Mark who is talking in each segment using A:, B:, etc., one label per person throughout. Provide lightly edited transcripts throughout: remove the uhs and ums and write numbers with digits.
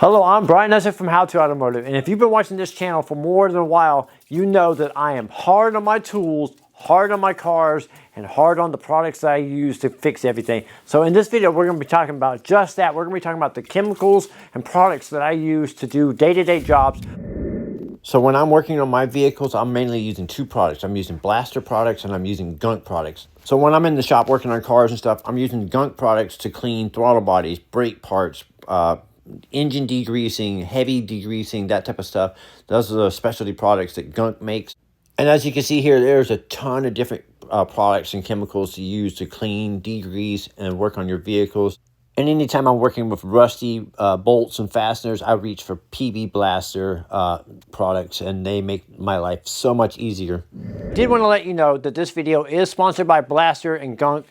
A: Hello, I'm Brian Nesser from How to Automotive, and if you've been watching this channel for more than a while, you know that I am hard on my tools, hard on my cars, and hard on the products that I use to fix everything. So in this video, we're going to be talking about just that. We're going to be talking about the chemicals and products that I use to do day-to-day jobs. So when I'm working on my vehicles, I'm mainly using two products. I'm using Blaster products and I'm using GUNK products. So when I'm in the shop working on cars and stuff, I'm using GUNK products to clean throttle bodies, brake parts, engine degreasing, heavy degreasing, that type of stuff. Those are the specialty products that GUNK makes. And as you can see here, there's a ton of different products and chemicals to use to clean, degrease, and work on your vehicles. And anytime I'm working with rusty bolts and fasteners, I reach for PB'Blaster products, and they make my life so much easier. Did want to let you know that this video is sponsored by Blaster and GUNK.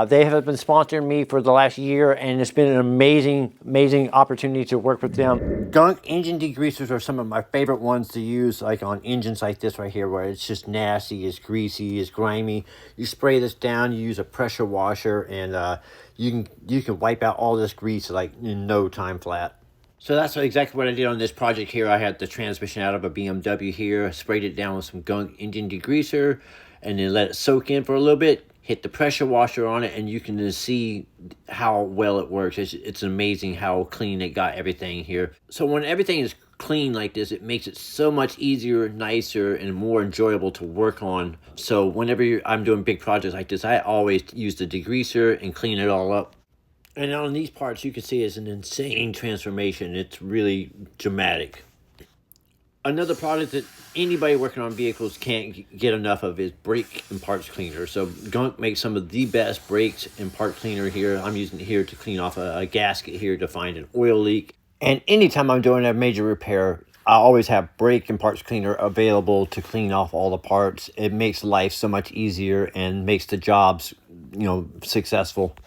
A: They have been sponsoring me for the last year, and it's been an amazing opportunity to work with them. GUNK engine degreasers are some of my favorite ones to use, like on engines like this right here, where it's just nasty, it's greasy, it's grimy. You spray this down, you use a pressure washer, and you can wipe out all this grease like in no time flat. So that's exactly what I did on this project here. I had the transmission out of a BMW here, sprayed it down with some GUNK engine degreaser, and then let it soak in for a little bit. Hit the pressure washer on it, and you can just see how well it works. It's amazing how clean it got everything here. So when everything is clean like this, it makes it so much easier, nicer, and more enjoyable to work on. So whenever I'm doing big projects like this, I always use the degreaser and clean it all up. And on these parts, you can see it's an insane transformation. It's really dramatic. Another product that anybody working on vehicles can't get enough of is brake and parts cleaner. So GUNK makes some of the best brakes and part cleaner here. I'm using it here to clean off a gasket here to find an oil leak. And anytime I'm doing a major repair, I always have brake and parts cleaner available to clean off all the parts. It makes life so much easier and makes the jobs, successful.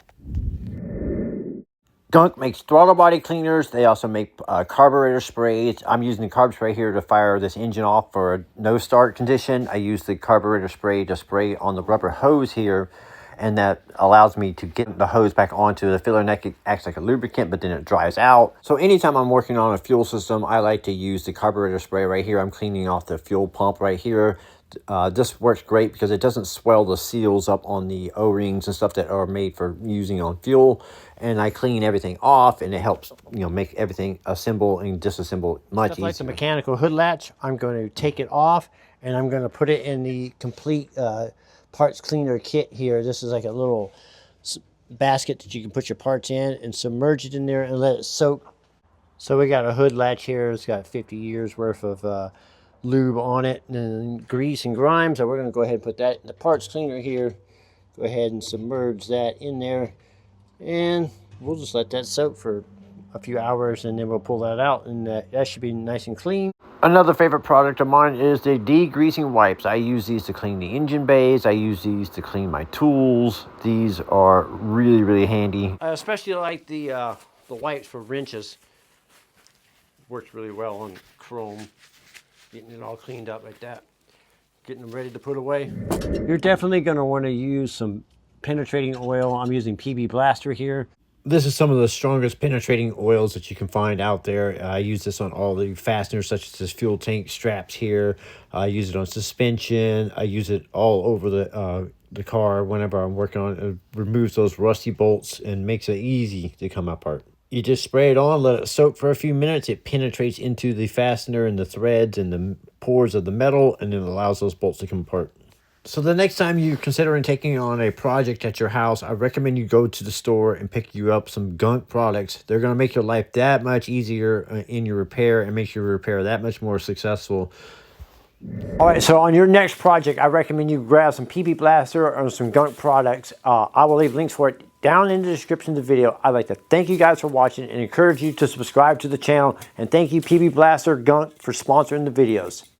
A: GUNK makes throttle body cleaners. They also make carburetor sprays. I'm using the carb spray here to fire this engine off for a no start condition. I use the carburetor spray to spray on the rubber hose here, and that allows me to get the hose back onto the filler neck. It acts like a lubricant, but then it dries out. So anytime I'm working on a fuel system, I like to use the carburetor spray right here. I'm cleaning off the fuel pump right here. This works great because it doesn't swell the seals up on the O-rings and stuff that are made for using on fuel. And I clean everything off, and it helps, make everything assemble and disassemble much easier. Like the mechanical hood latch, I'm going to take it off, and I'm going to put it in the complete parts cleaner kit here. This is like a little basket that you can put your parts in and submerge it in there and let it soak. So we got a hood latch here. It's got 50 years worth of lube on it and grease and grime. So we're going to go ahead and put that in the parts cleaner here. Go ahead and submerge that in there, and we'll just let that soak for a few hours, and then we'll pull that out, and that should be nice and clean. Another favorite product of mine is the degreasing wipes. I use these to clean the engine bays. I use these to clean my tools. These are really handy. I especially like the wipes for wrenches. Works really well on chrome. Getting it all cleaned up like that. Getting them ready to put away. You're definitely going to want to use some penetrating oil. I'm using PB'Blaster here. This is some of the strongest penetrating oils that you can find out there. I use this on all the fasteners, such as this fuel tank straps here. I use it on suspension. I use it all over the car whenever I'm working on it. It removes those rusty bolts and makes it easy to come apart. You just spray it on, let it soak for a few minutes. It penetrates into the fastener and the threads and the pores of the metal, and then it allows those bolts to come apart. So the next time you're considering taking on a project at your house, I recommend you go to the store and pick you up some GUNK products. They're going to make your life that much easier in your repair and make your repair that much more successful. All right, so on your next project, I recommend you grab some PB'Blaster or some GUNK products. I will leave links for it down in the description of the video. I'd like to thank you guys for watching and encourage you to subscribe to the channel. And thank you, PB'Blaster GUNK, for sponsoring the videos.